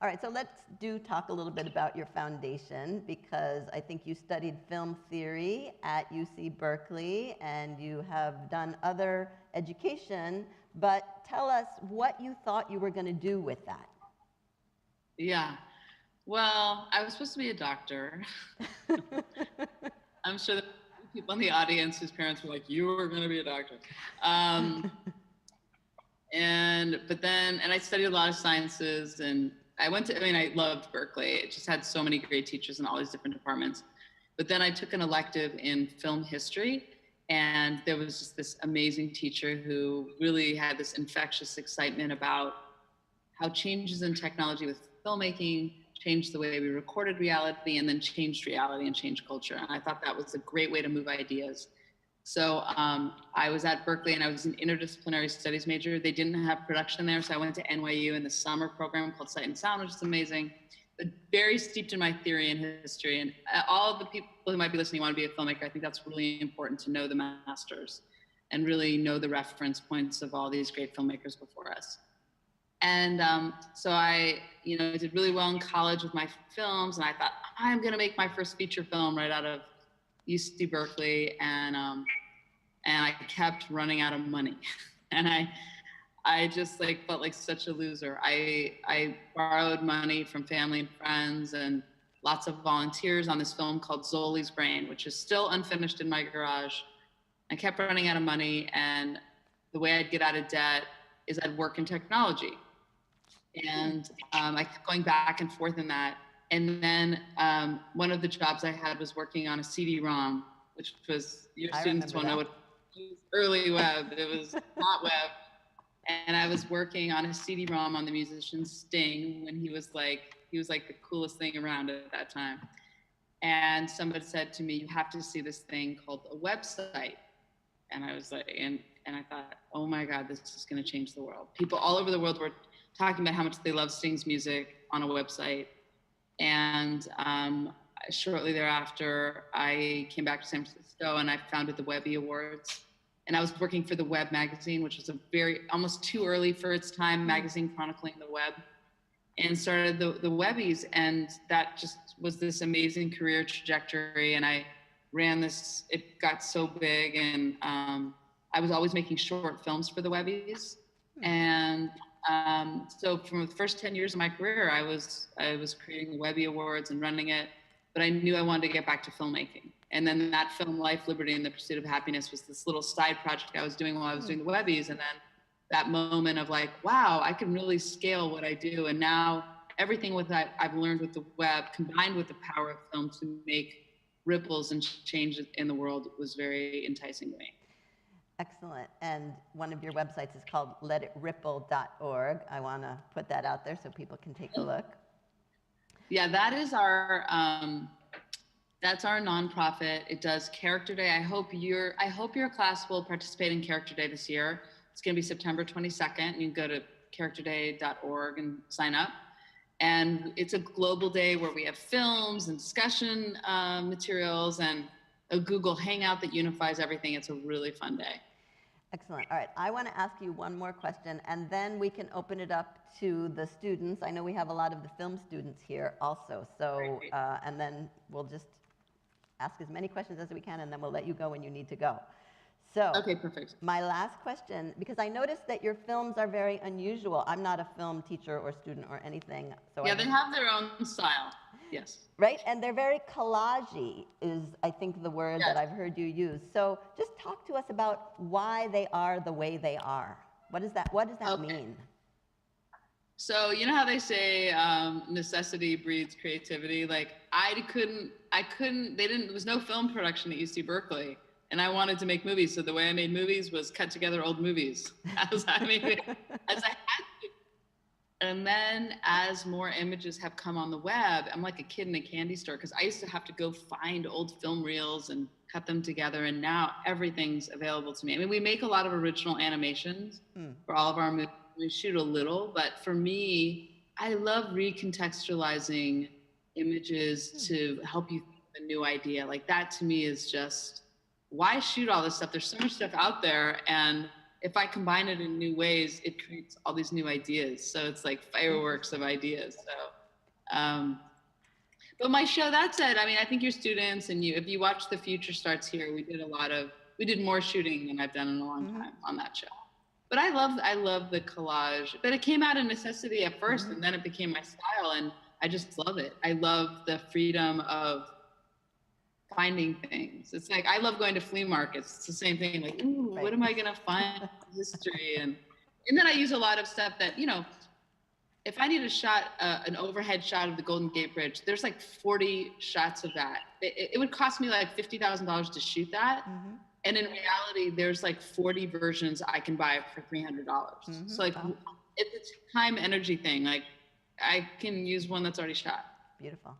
All right, so let's talk a little bit about your foundation, because I think you studied film theory at UC Berkeley and you have done other education, but tell us what you thought you were going to do with that. Yeah, well, I was supposed to be a doctor. I'm sure that people in the audience whose parents were like, you were going to be a doctor. And I studied a lot of sciences, and I loved Berkeley. It just had so many great teachers in all these different departments. But then I took an elective in film history, and there was just this amazing teacher who really had this infectious excitement about how changes in technology with filmmaking changed the way we recorded reality, and then changed reality and changed culture. And I thought that was a great way to move ideas. So I was at Berkeley, and I was an interdisciplinary studies major. They didn't have production there, so I went to NYU in the summer program called Sight and Sound, which is amazing, but very steeped in my theory and history. And all of the people who might be listening want to be a filmmaker. I think that's really important to know the masters and really know the reference points of all these great filmmakers before us. And so I did really well in college with my films, and I thought, I'm going to make my first feature film right out of UC Berkeley, and I kept running out of money, and I just felt like such a loser. I borrowed money from family and friends and lots of volunteers on this film called Zoli's Brain, which is still unfinished in my garage. I kept running out of money, and the way I'd get out of debt is I'd work in technology, and I kept going back and forth in that. And then one of the jobs I had was working on a CD-ROM, which was, your students won't know what it was, early web. It was not web. And I was working on a CD-ROM on the musician Sting when he was like the coolest thing around at that time. And somebody said to me, you have to see this thing called a website. And I was like, and I thought, oh my God, this is going to change the world. People all over the world were talking about how much they love Sting's music on a website. And shortly thereafter, I came back to San Francisco, and I founded the Webby Awards. And I was working for the Web magazine, which was almost too early for its time magazine chronicling the web, and started the Webbies. And that just was this amazing career trajectory. And I ran this, it got so big, and I was always making short films for the Webbies. And so for the first 10 years of my career, I was creating the Webby Awards and running it, but I knew I wanted to get back to filmmaking. And then that film, Life, Liberty, and the Pursuit of Happiness, was this little side project I was doing while I was doing the Webbies. And then that moment of like, wow, I can really scale what I do. And now everything with that I've learned with the web, combined with the power of film to make ripples and change in the world, was very enticing to me. Excellent. And one of your websites is called letitripple.org. I want to put that out there so people can take a look. Yeah, that is that's our nonprofit. It does Character Day. I hope your class will participate in Character Day this year. It's going to be September 22nd. You can go to characterday.org and sign up. And it's a global day where we have films and discussion materials and a Google Hangout that unifies everything. It's a really fun day. Excellent. All right, I want to ask you one more question, and then we can open it up to the students. I know we have a lot of the film students here also, so and then we'll just ask as many questions as we can, and then we'll let you go when you need to go. So, okay, perfect. My last question, because I noticed that your films are very unusual. I'm not a film teacher or student or anything, so yeah, they have their own style. Yes. Right, and they're very collage-y is, I think, the word that I've heard you use. So just talk to us about why they are the way they are. What does that mean? So you know how they say necessity breeds creativity? Like there was no film production at UC Berkeley, and I wanted to make movies. So the way I made movies was cut together old movies as I had to. And then as more images have come on the web, I'm like a kid in a candy store, because I used to have to go find old film reels and cut them together, and now everything's available to me. I mean, we make a lot of original animations for all of our movies. We shoot a little, but for me, I love recontextualizing images to help you think of a new idea. Like that to me is just, why shoot all this stuff? There's so much stuff out there, and if I combine it in new ways, it creates all these new ideas. So it's like fireworks of ideas. So But my show, that said, I mean, I think your students and you, if you watch The Future Starts Here, we did more shooting than I've done in a long time on that show. But I love the collage, but it came out of necessity at first and then it became my style and I just love it. I love the freedom of finding things. It's like, I love going to flea markets. It's the same thing. Like, ooh, what am I going to find in history? And then I use a lot of stuff that, you know, if I need a shot, an overhead shot of the Golden Gate Bridge, there's like 40 shots of that. It would cost me like $50,000 to shoot that. And in reality, there's like 40 versions I can buy for $300. So like, it's a time energy thing. Like I can use one that's already shot. Beautiful.